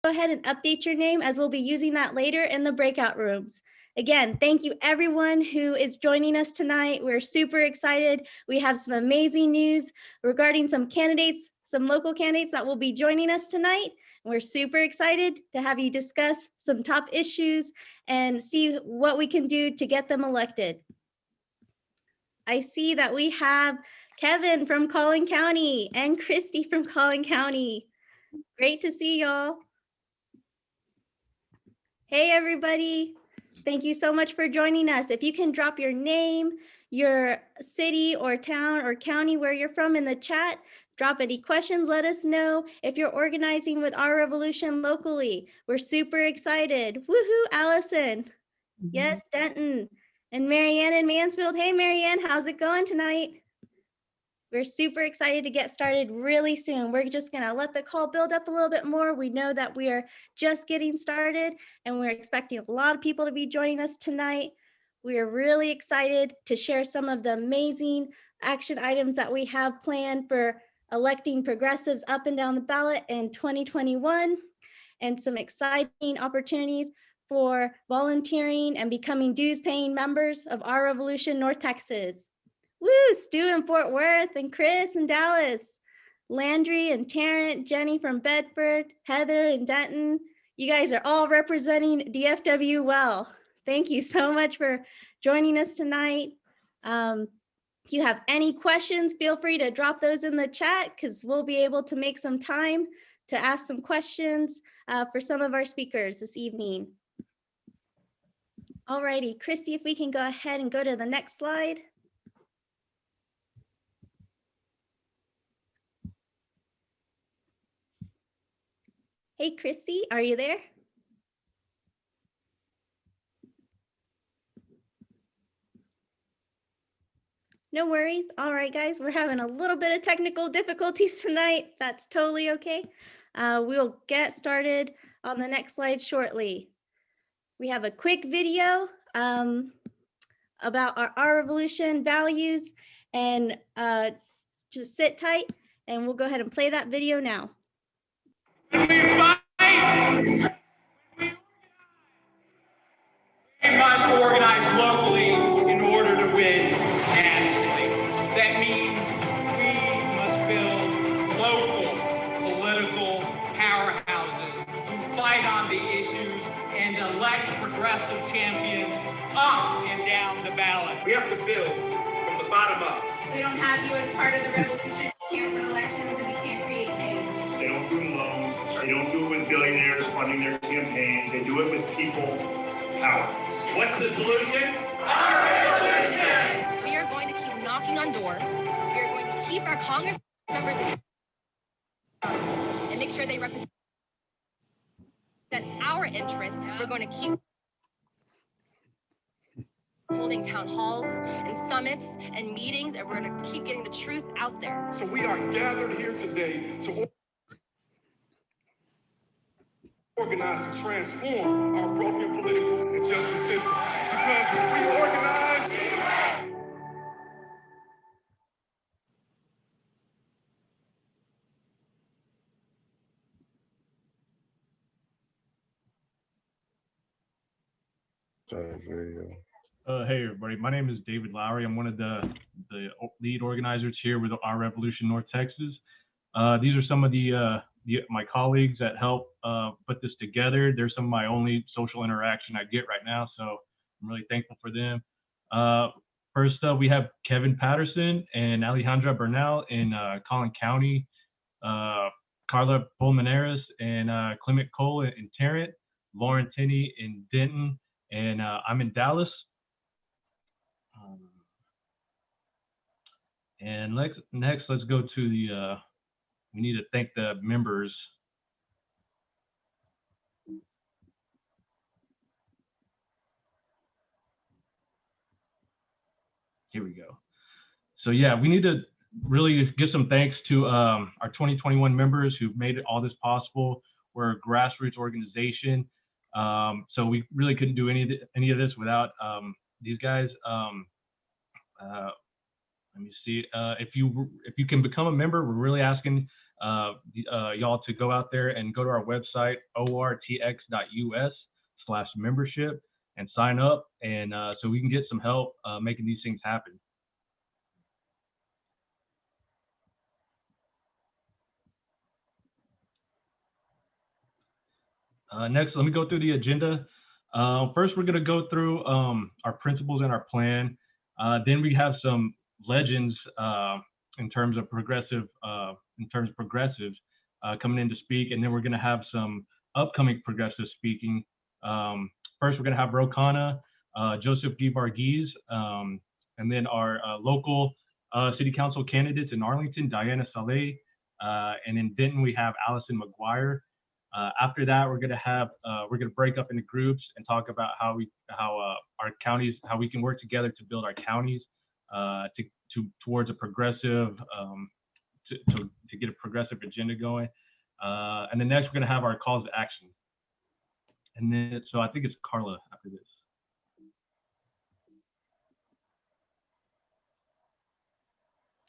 go ahead and update your name, as we'll be using that later in the breakout rooms. Again, thank you everyone who is joining us tonight. We're super excited. We have some amazing news regarding some candidates, some local candidates that will be joining us tonight. We're super excited to have you discuss some top issues and see what we can do to get them elected. I see that we have Kevin from Collin County and Christy from Collin County. Great to see y'all. Hey, everybody. Thank you so much for joining us. If you can drop your name, your city or town or county where you're from in the chat, drop any questions, let us know. If you're organizing with Our Revolution locally, we're super excited. Woohoo, Allison. Yes, Denton. And Marianne in Mansfield. Hey, Marianne, how's it going tonight? We're super excited to get started really soon. We're just gonna let the call build up a little bit more. We know that we are just getting started and we're expecting a lot of people to be joining us tonight. We are really excited to share some of the amazing action items that we have planned for electing progressives up and down the ballot in 2021, and some exciting opportunities for volunteering and becoming dues paying members of Our Revolution North Texas. Woo, Stu in Fort Worth and Chris in Dallas, Landry and Tarrant, Jenny from Bedford, Heather and Denton. You guys are all representing DFW well. Thank you so much for joining us tonight. If you have any questions, feel free to drop those in the chat because we'll be able to make some time to ask some questions for some of our speakers this evening. Alrighty, Christy, if we can go ahead and go to the next slide. Hey, Christy, are you there? No worries. All right, guys, we're having a little bit of technical difficulties tonight. That's totally okay. We'll get started on the next slide shortly. We have a quick video about our Revolution values, and just sit tight and we'll go ahead and play that video now. We must organize locally in order to win nationally. That means we must build local political powerhouses who fight on the issues and elect progressive champions up and down the ballot. We have to build from the bottom up. We don't have you as part of the revolution. We can't win elections and we can't create change. They don't do loans. They don't do it with billionaires funding their campaigns. They do it with people power. What's the solution? Our revolution! We are going to keep knocking on doors. We are going to keep our Congress members and make sure they represent our interests. We're going to keep holding town halls and summits and meetings, and we're going to keep getting the truth out there. So we are gathered here today to organize and transform our broken political and justice system. Because when we organize, Hey everybody, my name is David Lowry. I'm one of the lead organizers here with Our Revolution North Texas. These are some of my colleagues that help put this together. They're some of my only social interaction I get right now, so I'm really thankful for them. First up, we have Kevin Patterson and Alejandra Bernal in Collin County, Carla Pulmonares and Clement Cole in Tarrant, Lauren Tinney in Denton, and I'm in Dallas. And next, let's go to the, we need to thank the members. Here we go. So yeah, we need to really give some thanks to our 2021 members who've made all this possible. We're a grassroots organization. So we really couldn't do any of this without these guys. Let me see. If you can become a member, we're really asking y'all to go out there and go to our website, ortx.us/membership, and sign up, and so we can get some help making these things happen. Next, let me go through the agenda. First, we're going to go through our principles and our plan. Then we have some legends in terms of progressives coming in to speak, and then we're going to have some upcoming progressives speaking. First, we're going to have Ro Khanna, Joseph G. Varghese, and then our local city council candidates in Arlington, Diana Saleh, and in Denton we have Allison McGuire. After that, we're going to break up into groups and talk about how our counties, how we can work together to build our counties towards a progressive, to get a progressive agenda going. And then next, we're going to have our calls to action. And then, so I think it's Carla after this.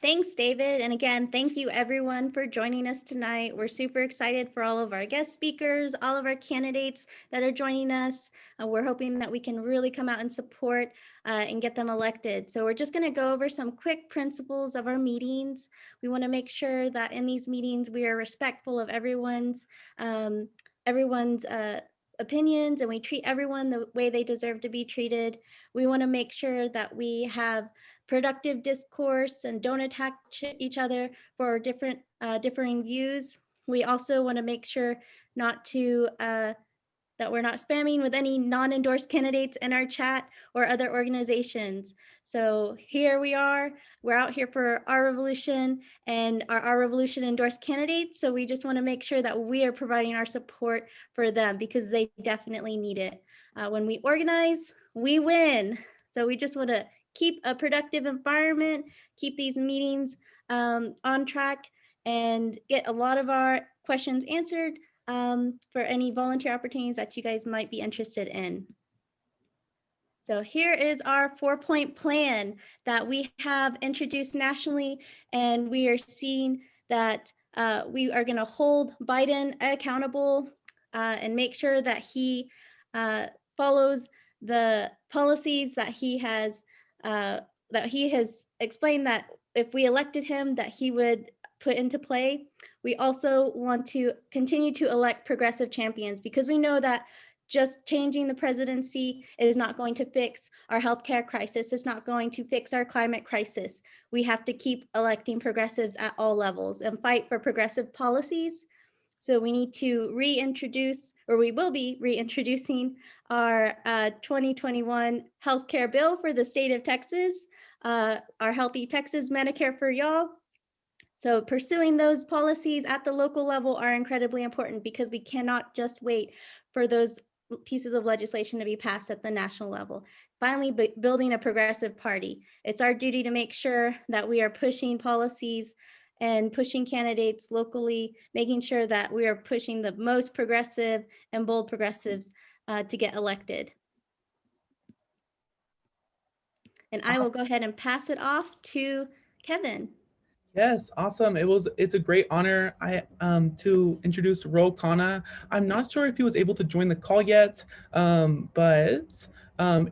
Thanks, David. And again, thank you everyone for joining us tonight. We're super excited for all of our guest speakers, all of our candidates that are joining us. We're hoping that we can really come out and support and get them elected. So we're just going to go over some quick principles of our meetings. We want to make sure that in these meetings, we are respectful of everyone's opinions, and we treat everyone the way they deserve to be treated. We want to make sure that we have productive discourse and don't attack each other for differing views. We also want to make sure not to that we're not spamming with any non-endorsed candidates in our chat or other organizations. So here we are, we're out here for Our Revolution and Our Revolution endorsed candidates. So we just want to make sure that we are providing our support for them because they definitely need it. When we organize, we win. So we just want to keep a productive environment, keep these meetings on track, and get a lot of our questions answered for any volunteer opportunities that you guys might be interested in. So here is our 4-point plan that we have introduced nationally, and we are seeing that we are going to hold Biden accountable and make sure that he follows the policies that he has explained that if we elected him that he would put into play. We also want to continue to elect progressive champions because we know that just changing the presidency is not going to fix our healthcare crisis. It's not going to fix our climate crisis. We have to keep electing progressives at all levels and fight for progressive policies. So we need to reintroduce, or we will be reintroducing our 2021 healthcare bill for the state of Texas, our Healthy Texas Medicare for Y'all. So pursuing those policies at the local level are incredibly important because we cannot just wait for those pieces of legislation to be passed at the national level. Finally, building a progressive party. It's our duty to make sure that we are pushing policies and pushing candidates locally, making sure that we are pushing the most progressive and bold progressives to get elected. And I will go ahead and pass it off to Kevin. Yes, awesome. It's a great honor to introduce Ro Khanna. I'm not sure if he was able to join the call yet, but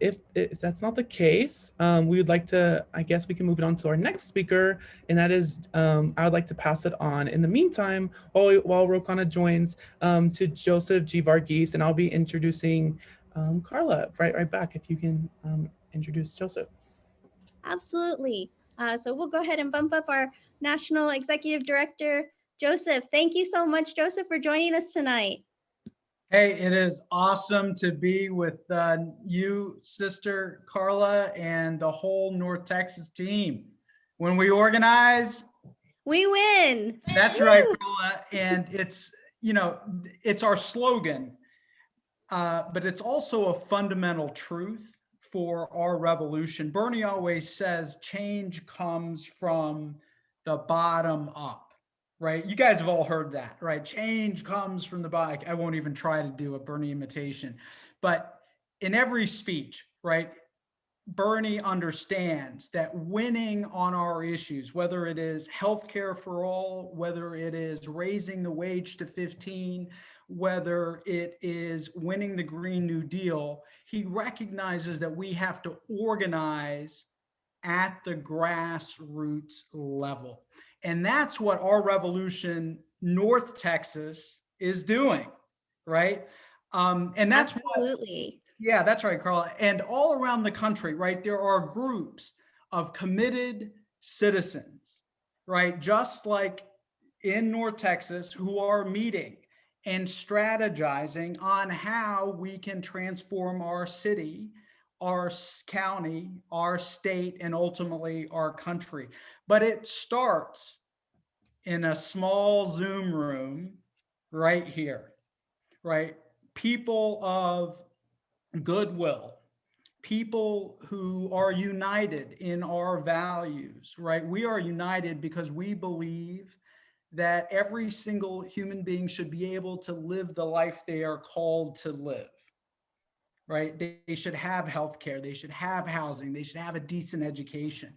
if that's not the case, we would like to, I guess we can move it on to our next speaker, and that is, I would like to pass it on in the meantime, while Ro Khanna joins, to Joseph G. Varghese, and I'll be introducing Carla right back if you can introduce Joseph. Absolutely. So we'll go ahead and bump up our National Executive Director, Joseph. Thank you so much, Joseph, for joining us tonight. Hey, it is awesome to be with you, Sister Carla, and the whole North Texas team. When we organize, we win. That's right, Carla. And it's, you know, it's our slogan, but it's also a fundamental truth for our revolution. Bernie always says change comes from the bottom up, right? You guys have all heard that, right? Change comes from the bottom. I won't even try to do a Bernie imitation, but in every speech, right? Bernie understands that winning on our issues, whether it is healthcare for all, whether it is raising the wage to 15, whether it is winning the Green New Deal, he recognizes that we have to organize at the grassroots level. And that's what Our Revolution North Texas is doing, right? And that's Absolutely. yeah, that's right, Carla. And all around the country, right, there are groups of committed citizens, right, just like in North Texas, who are meeting and strategizing on how we can transform our city, our county, our state, and ultimately our country. But it starts in a small Zoom room right here, right? People of goodwill, people who are united in our values, right? We are united because we believe that every single human being should be able to live the life they are called to live, right? They should have healthcare, they should have housing, they should have a decent education.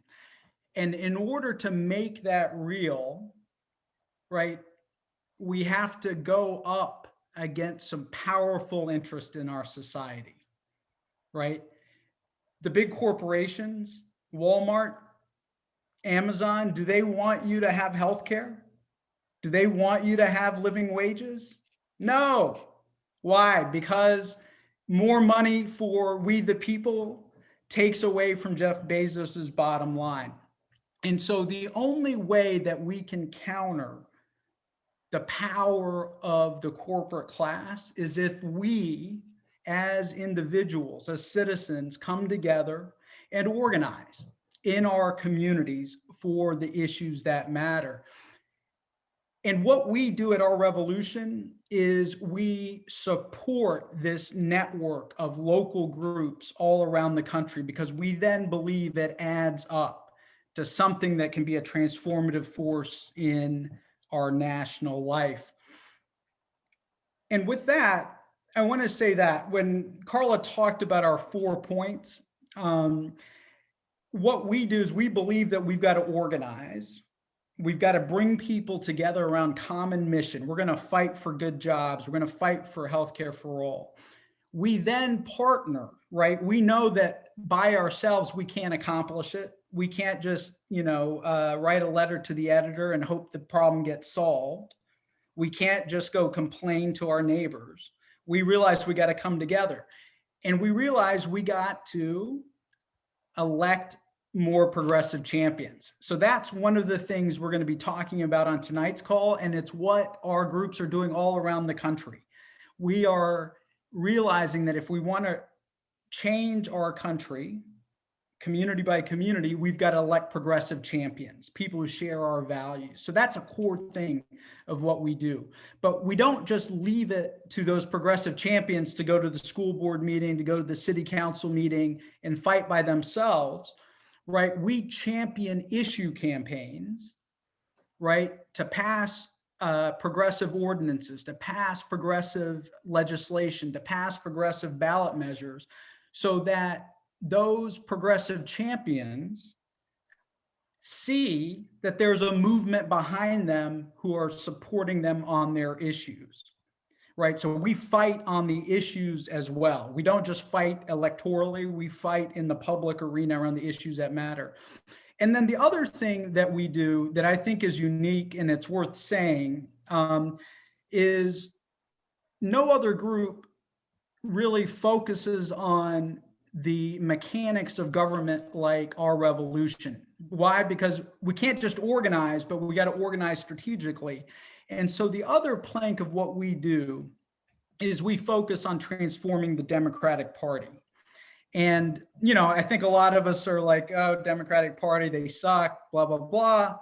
And in order to make that real, right, we have to go up against some powerful interest in our society, right? The big corporations, Walmart, Amazon, do they want you to have healthcare? Do they want you to have living wages? No. Why? Because more money for we the people takes away from Jeff Bezos's bottom line. And so the only way that we can counter the power of the corporate class is if we, as individuals, as citizens, come together and organize in our communities for the issues that matter. And what we do at Our Revolution is we support this network of local groups all around the country, because we then believe it adds up to something that can be a transformative force in our national life. And with that, I want to say that when Carla talked about our 4 points, what we do is we believe that we've got to organize. We've got to bring people together around common mission. We're going to fight for good jobs. We're going to fight for healthcare for all. We then partner, right? We know that by ourselves, we can't accomplish it. We can't just, write a letter to the editor and hope the problem gets solved. We can't just go complain to our neighbors. We realize we got to come together, and we realize we got to elect more progressive champions. So that's one of the things we're going to be talking about on tonight's call, and it's what our groups are doing all around the country. We are realizing that if we want to change our country, community by community, we've got to elect progressive champions, people who share our values. So that's a core thing of what we do. But we don't just leave it to those progressive champions to go to the school board meeting, to go to the city council meeting and fight by themselves, right? We champion issue campaigns, right, to pass progressive ordinances, to pass progressive legislation, to pass progressive ballot measures, so that those progressive champions see that there's a movement behind them who are supporting them on their issues, right? So we fight on the issues as well. We don't just fight electorally, we fight in the public arena around the issues that matter. And then the other thing that we do that I think is unique and it's worth saying is no other group really focuses on the mechanics of government like Our Revolution. Why? Because we can't just organize, but we got to organize strategically. And so the other plank of what we do is we focus on transforming the Democratic Party. And, I think a lot of us are like, oh, Democratic Party, they suck, blah, blah, blah.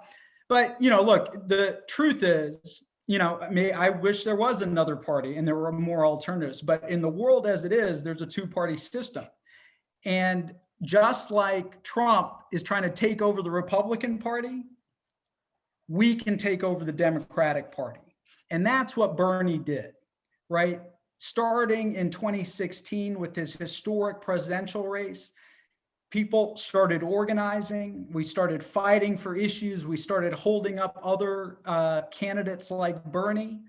But, look, the truth is, I wish there was another party and there were more alternatives. But in the world as it is, there's a two-party system. And just like Trump is trying to take over the Republican Party, we can take over the Democratic Party. And that's what Bernie did, right? Starting in 2016 with his historic presidential race, people started organizing, we started fighting for issues, we started holding up other candidates like Bernie.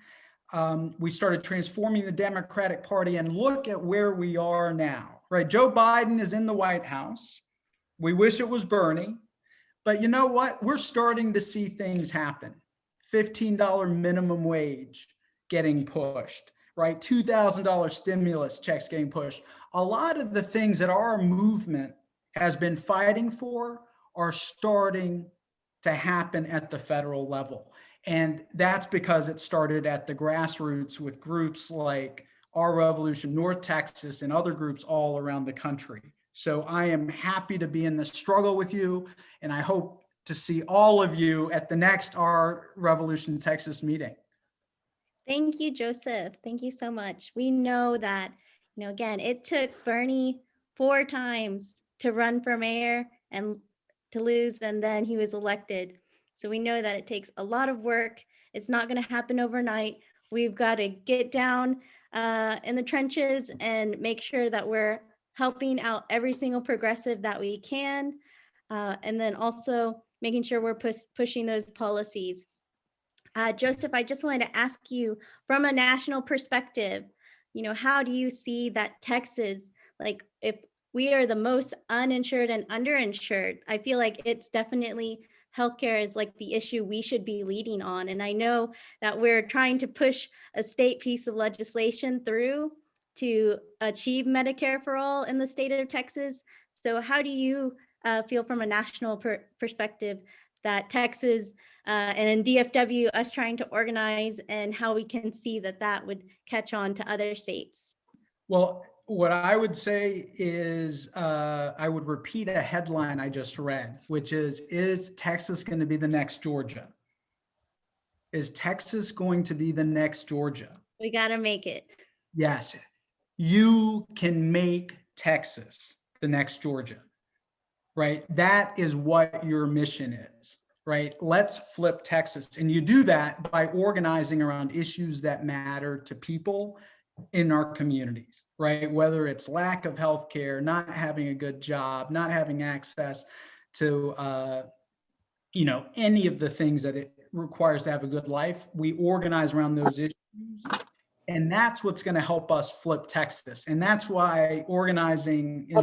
We started transforming the Democratic Party, and look at where we are now, right? Joe Biden is in the White House. We wish it was Bernie, but you know what? We're starting to see things happen. $15 minimum wage getting pushed, right? $2,000 stimulus checks getting pushed. A lot of the things that our movement has been fighting for are starting to happen at the federal level. And that's because it started at the grassroots with groups like Our Revolution North Texas and other groups all around the country. So I am happy to be in this struggle with you, and I hope to see all of you at the next Our Revolution Texas meeting. Thank you, Joseph. Thank you so much. We know that, again, it took Bernie 4 times to run for mayor and to lose, and then he was elected. So we know that it takes a lot of work. It's not going to happen overnight. We've got to get down in the trenches and make sure that we're helping out every single progressive that we can. And then also making sure we're pushing those policies. Joseph, I just wanted to ask you, from a national perspective, how do you see that Texas, like if we are the most uninsured and underinsured, I feel like it's definitely healthcare is like the issue we should be leading on. And I know that we're trying to push a state piece of legislation through to achieve Medicare for all in the state of Texas. So how do you feel from a national perspective that Texas and in DFW, us trying to organize, and how we can see that would catch on to other states? Well, what I would say is I would repeat a headline I just read, which is Texas going to be the next Georgia? Is Texas going to be the next Georgia? We got to make it. Yes, you can make Texas the next Georgia, right? That is what your mission is, right? Let's flip Texas. And you do that by organizing around issues that matter to people in our communities, right? Whether it's lack of healthcare, not having a good job, not having access to, any of the things that it requires to have a good life. We organize around those issues, and that's what's going to help us flip Texas. And that's why organizing in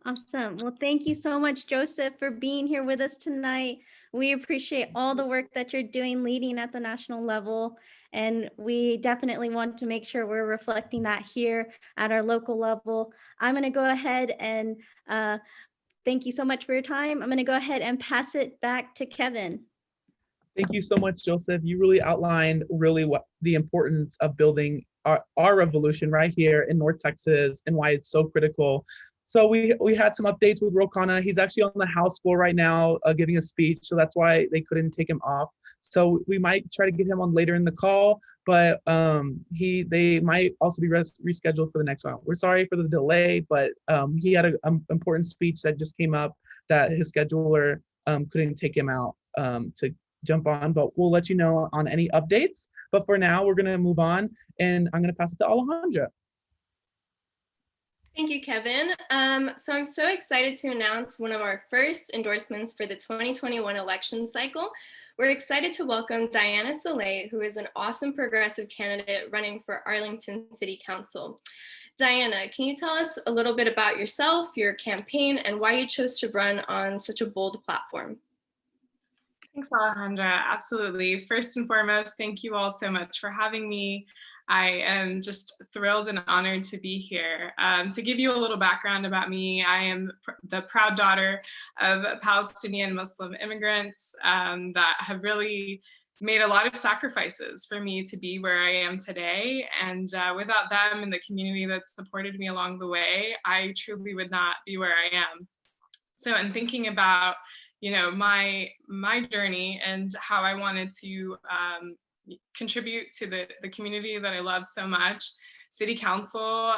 Awesome. Well, thank you so much, Joseph, for being here with us tonight. We appreciate all the work that you're doing leading at the national level. And we definitely want to make sure we're reflecting that here at our local level. I'm going to go ahead and thank you so much for your time. I'm going to go ahead and pass it back to Kevin. Thank you so much, Joseph. You really outlined what the importance of building our revolution right here in North Texas and why it's so critical. So we had some updates with Ro Khanna. He's actually on the House floor right now giving a speech, so that's why they couldn't take him off. So we might try to get him on later in the call, but they might also be rescheduled for the next one. We're sorry for the delay, but he had an important speech that just came up that his scheduler couldn't take him out to jump on, but we'll let you know on any updates. But for now, we're gonna move on, and I'm gonna pass it to Alejandra. Thank you, Kevin. So I'm so excited to announce one of our first endorsements for the 2021 election cycle. We're excited to welcome Diana Soleil, who is an awesome progressive candidate running for Arlington City Council. Diana, can you tell us a little bit about yourself, your campaign, and why you chose to run on such a bold platform? Thanks, Alejandra. Absolutely. First and foremost, thank you all so much for having me. I am just thrilled and honored to be here. To give you a little background about me, I am the proud daughter of Palestinian Muslim immigrants that have really made a lot of sacrifices for me to be where I am today. And without them and the community that supported me along the way, I truly would not be where I am. So in thinking about, my journey and how I wanted to contribute to the community that I love so much, City Council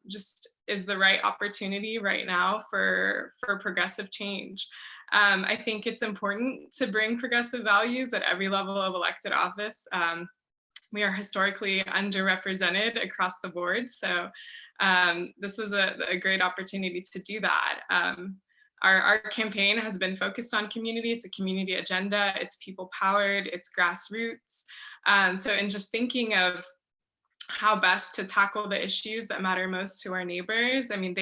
just is the right opportunity right now for progressive change. I think it's important to bring progressive values at every level of elected office. We are historically underrepresented across the board. So this was a great opportunity to do that. Our campaign has been focused on community. It's a community agenda. It's people powered. It's grassroots. So in just thinking of how best to tackle the issues that matter most to our neighbors, I mean,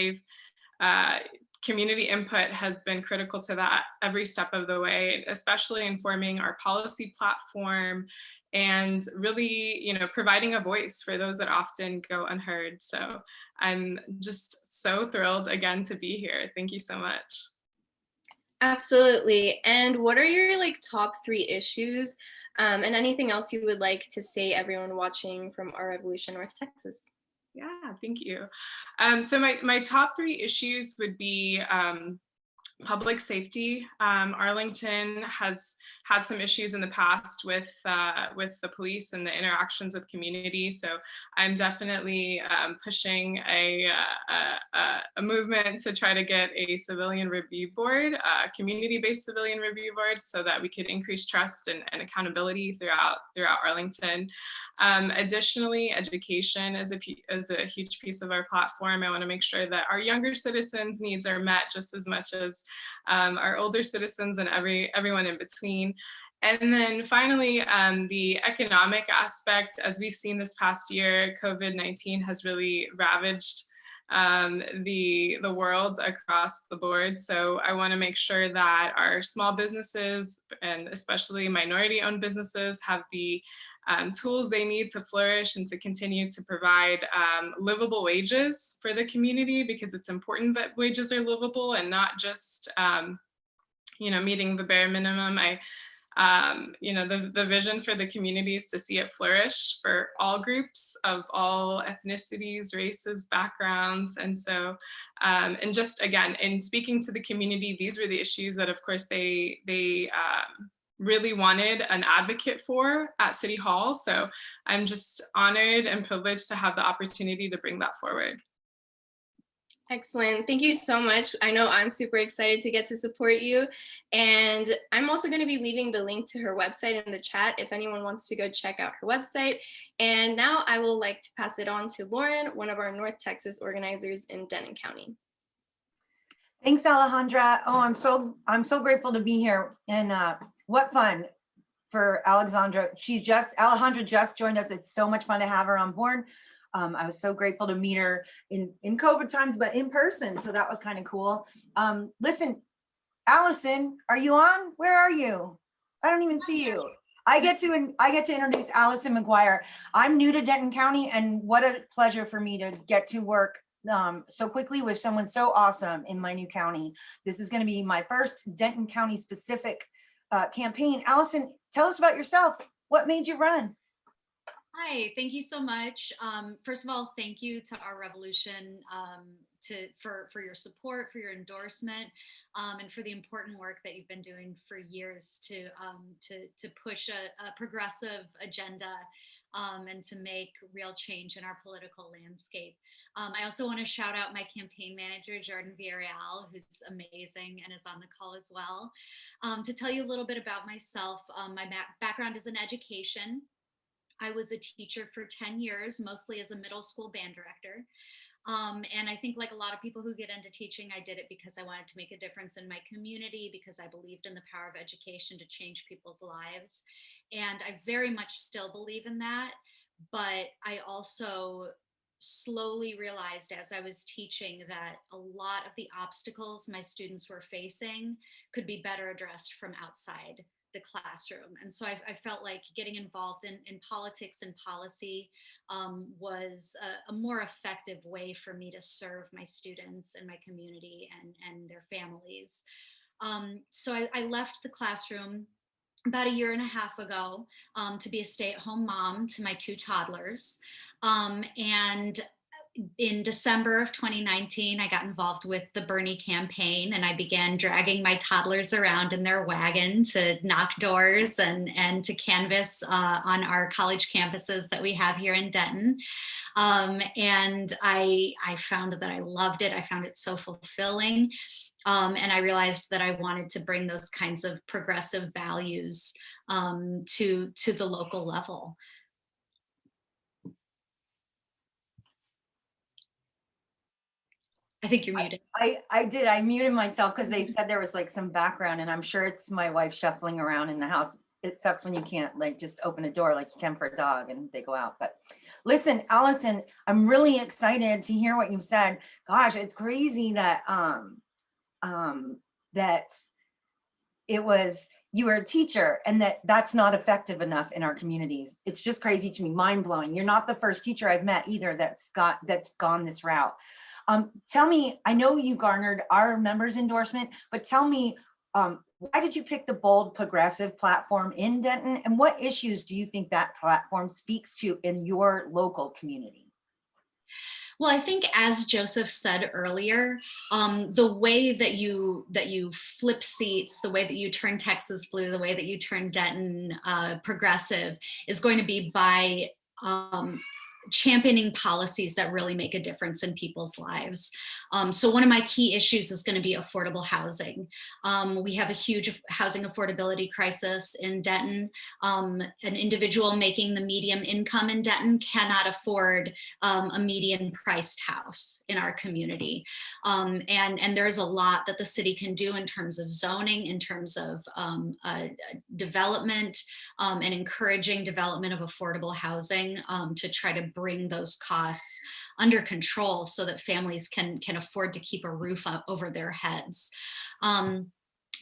community input has been critical to that every step of the way, especially informing our policy platform and really, providing a voice for those that often go unheard. So I'm just so thrilled again to be here. Thank you so much. Absolutely. And what are your top 3 issues and anything else you would like to say, everyone watching from Our Revolution North Texas? Yeah, thank you. So my top 3 issues would be public safety. Arlington has had some issues in the past with the police and the interactions with community. So I'm definitely pushing a movement to try to get a civilian review board, a community-based civilian review board, so that we could increase trust and accountability throughout Arlington. Additionally, education is a huge piece of our platform. I want to make sure that our younger citizens' needs are met just as much as our older citizens and everyone in between. And then finally, the economic aspect. As we've seen this past year, COVID-19 has really ravaged the world across the board. So I want to make sure that our small businesses, and especially minority-owned businesses, have the tools they need to flourish and to continue to provide livable wages for the community, because it's important that wages are livable and not just meeting the bare minimum. The vision for the community is to see it flourish for all groups of all ethnicities, races, backgrounds. And so, and just again, in speaking to the community, these were the issues that, of course, they really wanted an advocate for at City Hall. So I'm just honored and privileged to have the opportunity to bring that forward. Excellent. Thank you so much. I know I'm super excited to get to support you. And I'm also going to be leaving the link to her website in the chat if anyone wants to go check out her website. And now I will like to pass it on to Lauren, one of our North Texas organizers in Denton County. Thanks, Alejandra. Oh, I'm so grateful to be here. And what fun for Alejandra. Alejandra just joined us. It's so much fun to have her on board. I was so grateful to meet her in COVID times, but in person. So that was kind of cool. Listen, Allison, are you on? Where are you? I don't even see you. I get to introduce Allison McGuire. I'm new to Denton County, and what a pleasure for me to get to work so quickly with someone so awesome in my new county. This is going to be my first Denton County specific campaign. Allison, tell us about yourself. What made you run? Hi, thank you so much. First of all, thank you to Our Revolution for your support, for your endorsement, and for the important work that you've been doing for years to push a progressive agenda and to make real change in our political landscape. I also want to shout out my campaign manager, Jordan Villarreal, who's amazing and is on the call as well. To tell you a little bit about myself, my background is in education. I was a teacher for 10 years, mostly as a middle school band director. And I think, like a lot of people who get into teaching, I did it because I wanted to make a difference in my community, because I believed in the power of education to change people's lives. And I very much still believe in that. But I also slowly realized as I was teaching that a lot of the obstacles my students were facing could be better addressed from outside the classroom. And so I felt like getting involved in politics and policy was a more effective way for me to serve my students and my community and their families. So I left the classroom about 1.5 years ago to be a stay-at-home mom to my 2 toddlers. And in December of 2019, I got involved with the Bernie campaign, and I began dragging my toddlers around in their wagon to knock doors and to canvass on our college campuses that we have here in Denton. And I found that I loved it. I found it so fulfilling. And I realized that I wanted to bring those kinds of progressive values to the local level. I think you're muted. I did. I muted myself because they said there was like some background, and I'm sure it's my wife shuffling around in the house. It sucks when you can't like just open a door like you can for a dog and they go out. But listen, Allison, I'm really excited to hear what you've said. Gosh, it's crazy that that it was you were a teacher and that's not effective enough in our communities. It's just crazy to me, mind blowing. You're not the first teacher I've met either that's gone this route. Tell me, I know you garnered our members' endorsement, but tell me, why did you pick the Bold Progressive platform in Denton? And what issues do you think that platform speaks to in your local community? Well, I think as Joseph said earlier, the way that you flip seats, the way that you turn Texas blue, the way that you turn Denton progressive is going to be by championing policies that really make a difference in people's lives. So one of my key issues is going to be affordable housing. We have a huge housing affordability crisis in Denton. An individual making the median income in Denton cannot afford a median priced house in our community. And there's a lot that the city can do in terms of zoning, in terms of development, and encouraging development of affordable housing to try to bring those costs under control so that families can afford to keep a roof up over their heads.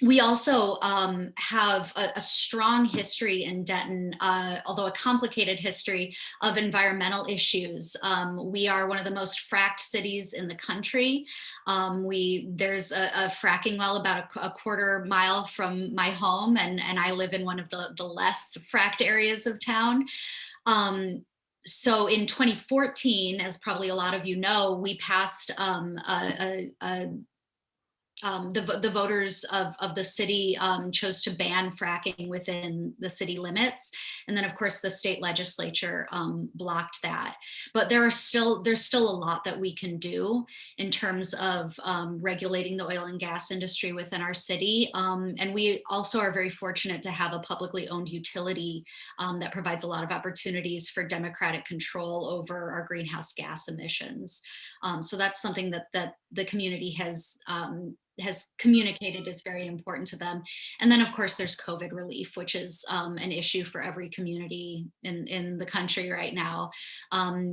We also have a strong history in Denton, although a complicated history of environmental issues. We are one of the most fracked cities in the country. There's a fracking well about a quarter mile from my home, and I live in one of the less fracked areas of town. So in 2014, as probably a lot of you know, we passed the voters of the city chose to ban fracking within the city limits. And then of course the state legislature blocked that. But there's still a lot that we can do in terms of regulating the oil and gas industry within our city. And we also are very fortunate to have a publicly owned utility that provides a lot of opportunities for democratic control over our greenhouse gas emissions. So that's something that the community has communicated is very important to them. And then of course there's COVID relief, which is an issue for every community in the country right now.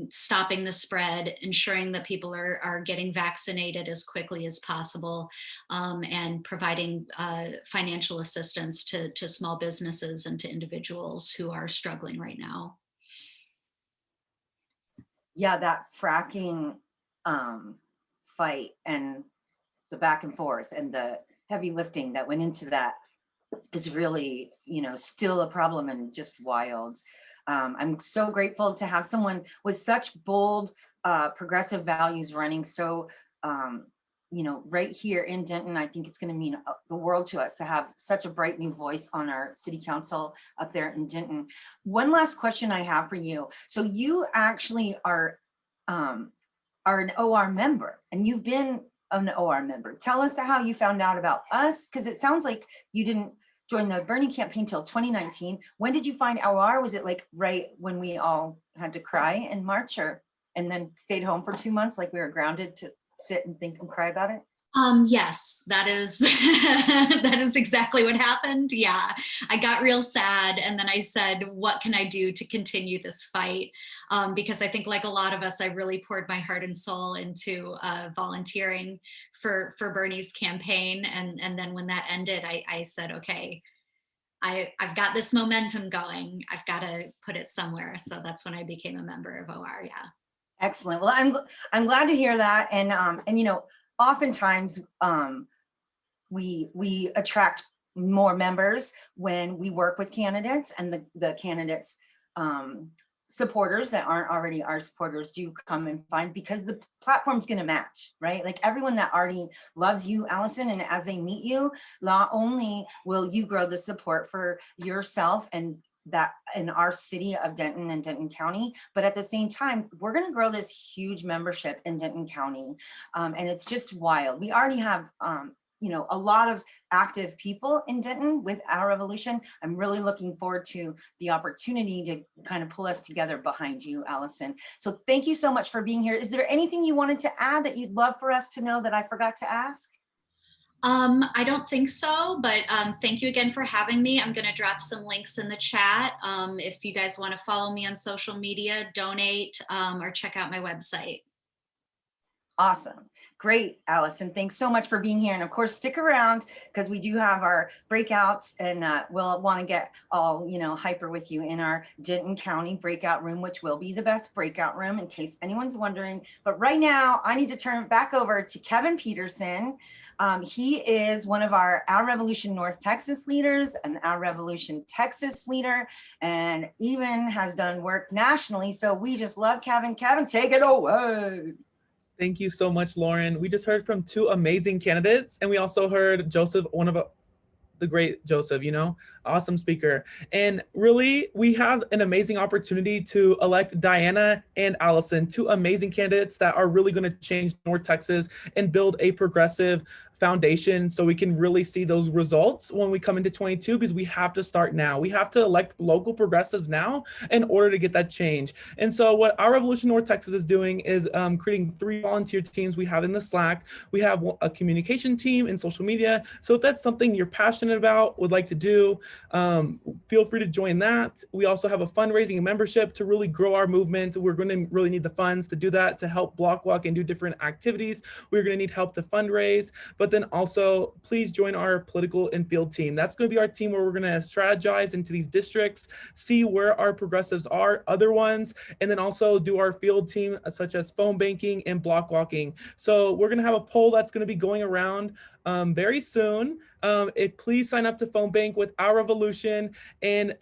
Stopping the spread, ensuring that people are getting vaccinated as quickly as possible, and providing financial assistance to small businesses and to individuals who are struggling right now. Yeah, that fracking fight and the back and forth and the heavy lifting that went into that is really, still a problem and just wild. I'm so grateful to have someone with such bold, progressive values running. So, right here in Denton, I think it's going to mean the world to us to have such a bright new voice on our city council up there in Denton. One last question I have for you. So you actually are an OR member, and you've been an OR member. Tell us how you found out about us, because it sounds like you didn't join the Bernie campaign till 2019. When did you find OR? Was it like right when we all had to cry in March, and then stayed home for 2 months, like we were grounded to sit and think and cry about it? Yes, that is that is exactly what happened. Yeah, I got real sad, and then I said, what can I do to continue this fight? Because I think, like a lot of us, I really poured my heart and soul into volunteering for Bernie's campaign, and then when that ended, I said, okay, I've got this momentum going. I've got to put it somewhere. So that's when I became a member of OR. Yeah. Excellent. Well, I'm glad to hear that, and oftentimes we attract more members when we work with candidates, and the candidates supporters that aren't already our supporters do come and find, because the platform's going to match, right? Like everyone that already loves you, Allison, and as they meet you, not only will you grow the support for yourself and that in our city of Denton and Denton County, but at the same time, we're going to grow this huge membership in Denton County. And it's just wild. We already have, a lot of active people in Denton with Our Revolution. I'm really looking forward to the opportunity to kind of pull us together behind you, Allison. So thank you so much for being here. Is there anything you wanted to add that you'd love for us to know that I forgot to ask? I don't think so, but thank you again for having me. I'm going to drop some links in the chat. If you guys want to follow me on social media, donate, or check out my website. Awesome. Great, Allison. Thanks so much for being here. And of course, stick around because we do have our breakouts and we'll want to get all, hyper with you in our Denton County breakout room, which will be the best breakout room in case anyone's wondering. But right now I need to turn it back over to Kevin Peterson. He is one of our Revolution North Texas leaders, an Our Revolution Texas leader, and even has done work nationally. So we just love Kevin. Kevin, take it away. Thank you so much, Lauren. We just heard from 2 amazing candidates, and we also heard Joseph, one of the great Joseph, awesome speaker. And really, we have an amazing opportunity to elect Diana and Allison, 2 amazing candidates that are really going to change North Texas and build a progressive foundation so we can really see those results when we come into 22, because we have to start now. We have to elect local progressives now in order to get that change. And so what Our Revolution North Texas is doing is creating 3 volunteer teams we have in the Slack. We have a communication team and social media. So if that's something you're passionate about, would like to do, feel free to join that. We also have a fundraising and membership to really grow our movement. We're going to really need the funds to do that, to help block walk and do different activities. We're going to need help to fundraise, but then also please join our political and field team. That's going to be our team where we're going to strategize into these districts, see where our progressives are, other ones, and then also do our field team such as phone banking and block walking. So we're going to have a poll that's going to be going around very soon. Please sign up to phone bank with Our Revolution. And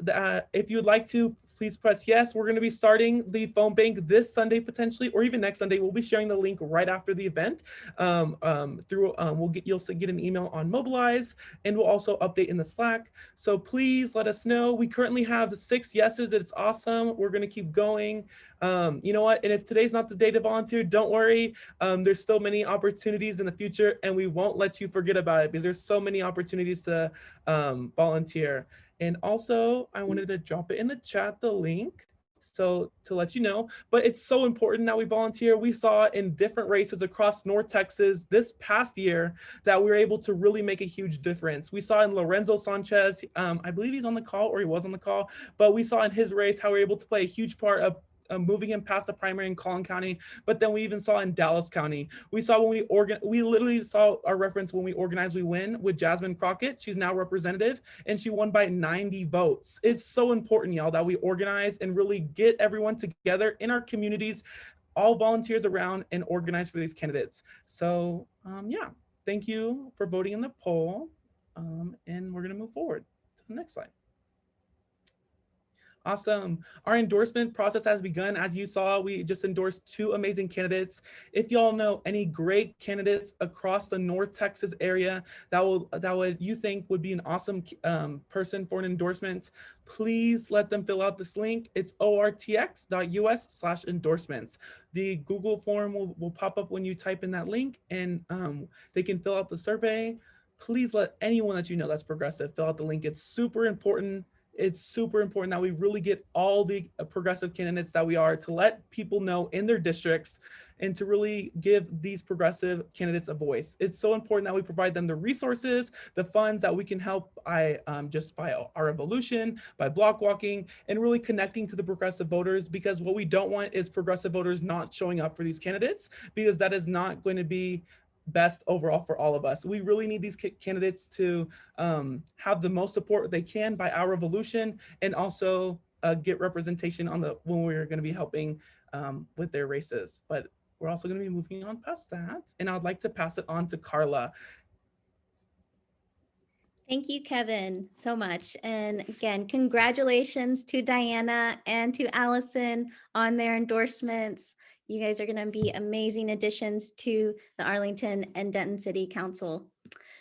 if you'd like to, please press yes. We're going to be starting the phone bank this Sunday potentially, or even next Sunday. We'll be sharing the link right after the event. You'll get an email on Mobilize, and we'll also update in the Slack. So please let us know. We currently have 6 yeses. It's awesome. We're going to keep going. You know what? And if today's not the day to volunteer, don't worry. There's still many opportunities in the future, and we won't let you forget about it because there's so many opportunities to volunteer. And also, I wanted to drop it in the chat, the link, so to let you know, but it's so important that we volunteer. We saw in different races across North Texas this past year that we were able to really make a huge difference. We saw in Lorenzo Sanchez, I believe he's on the call, or he was on the call, but we saw in his race how we were able to play a huge part of moving him past the primary in Collin County, but then we even saw in Dallas County. We saw when we literally saw our reference when we organize, we win with Jasmine Crockett. She's now representative, and she won by 90 votes. It's so important, y'all, that we organize and really get everyone together in our communities, all volunteers around, and organize for these candidates. So yeah, thank you for voting in the poll. And we're gonna move forward to the next slide. Awesome. Our endorsement process has begun. As you saw, we just endorsed 2 amazing candidates. If y'all know any great candidates across the North Texas area that you think would be an awesome person for an endorsement, please let them fill out this link. It's ortx.us/endorsements. The Google form will pop up when you type in that link, and they can fill out the survey. Please let anyone that you know that's progressive fill out the link. It's super important. It's super important that we really get all the progressive candidates that we are, to let people know in their districts and to really give these progressive candidates a voice. It's so important that we provide them the resources, the funds that we can help just by Our Revolution, by block walking, and really connecting to the progressive voters, because what we don't want is progressive voters not showing up for these candidates, because that is not going to be best overall for all of us. We really need these candidates to have the most support they can by Our Revolution, and also get representation on when we're going to be helping with their races. But we're also going to be moving on past that, and I'd like to pass it on to Carla. Thank you, Kevin, so much. And again, congratulations to Diana and to Allison on their endorsements. You guys are going to be amazing additions to the Arlington and Denton City Council.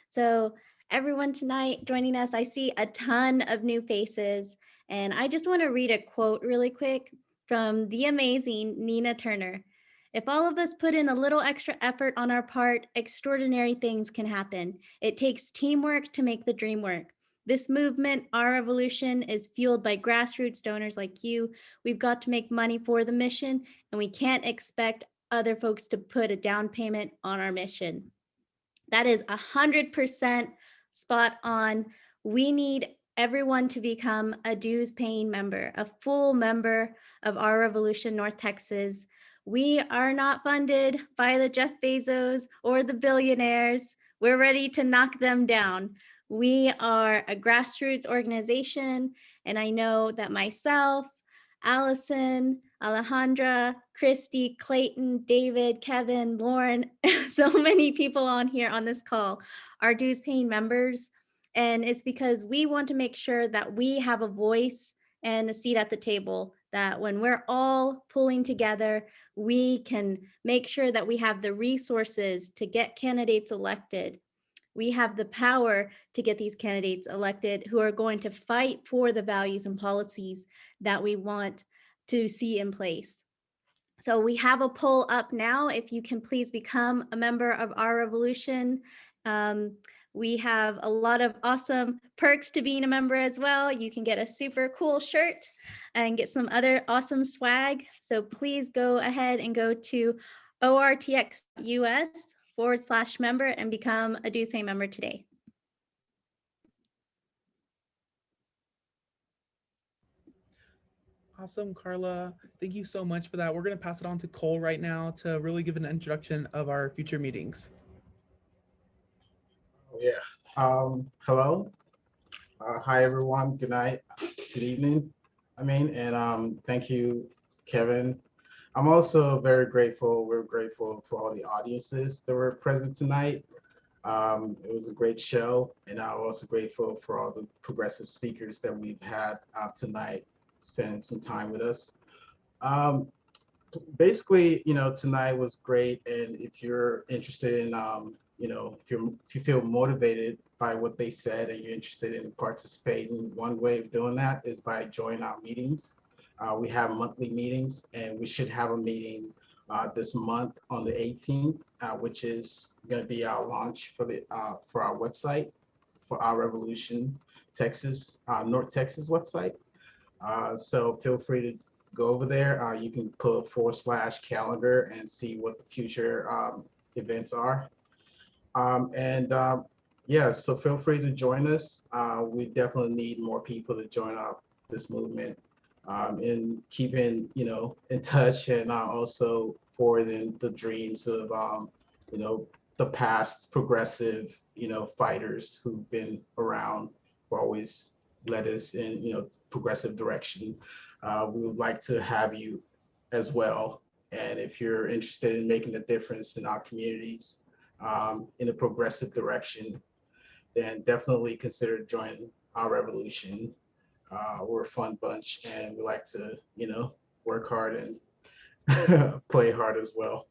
So everyone tonight joining us, I see a ton of new faces, and I just want to read a quote really quick from the amazing Nina Turner. If all of us put in a little extra effort on our part, extraordinary things can happen. It takes teamwork to make the dream work. This movement, Our Revolution, is fueled by grassroots donors like you. We've got to make money for the mission, and we can't expect other folks to put a down payment on our mission. That is 100% spot on. We need everyone to become a dues paying member, a full member of Our Revolution North Texas. We are not funded by the Jeff Bezos or the billionaires. We're ready to knock them down. We are a grassroots organization, and I know that myself, Allison, Alejandra, Christy, Clayton, David, Kevin, Lauren, so many people on here on this call are dues paying members. And it's because we want to make sure that we have a voice and a seat at the table, that when we're all pulling together, we can make sure that we have the resources to get candidates elected. We have the power to get these candidates elected who are going to fight for the values and policies that we want to see in place. So we have a poll up now. If you can please become a member of Our Revolution. We have a lot of awesome perks to being a member as well. You can get a super cool shirt and get some other awesome swag. So please go ahead and go to ortx.us/member and become a dues paying member today. Awesome, Carla. Thank you so much for that. We're going to pass it on to Cole right now to really give an introduction of our future meetings. Yeah. Hello. Hi, everyone. Good night. Good evening. And thank you, Kevin. I'm also very grateful. We're grateful for all the audiences that were present tonight. It was a great show, and I'm also grateful for all the progressive speakers that we've had tonight, spending some time with us. Basically, tonight was great, and if you're interested in if you feel motivated by what they said and you're interested in participating, one way of doing that is by joining our meetings. We have monthly meetings, and we should have a meeting this month on the 18th, which is going to be our launch for our website, for Our Revolution Texas, North Texas website. So feel free to go over there. You can put /calendar and see what the future events are. Yeah, so feel free to join us. We definitely need more people to join up this movement, and keeping in touch, and also forwarding the dreams of the past progressive fighters who've been around, who always led us in progressive direction. We would like to have you as well, and if you're interested in making a difference in our communities, in a progressive direction, then definitely consider joining Our Revolution. We're a fun bunch, and we like to, work hard and play hard as well.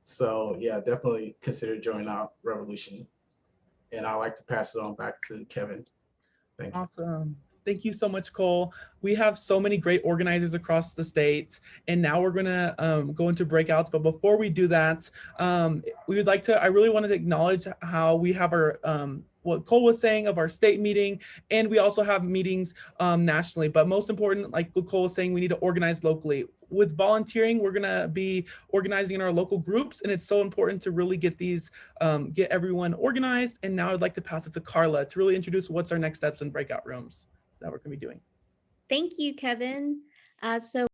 So yeah, definitely consider joining Our Revolution. And I'd like to pass it on back to Kevin. Thank you. Awesome. Thank you so much, Cole. We have so many great organizers across the state, and now we're gonna go into breakouts. But before we do that, we would like to, I really wanted to acknowledge how we have our, what Cole was saying of our state meeting, and we also have meetings nationally. But most important, like what Cole was saying, we need to organize locally. With volunteering, we're gonna be organizing in our local groups, and it's so important to really get these, get everyone organized. And now I'd like to pass it to Carla to really introduce what's our next steps in breakout rooms that we're gonna be doing. Thank you, Kevin. So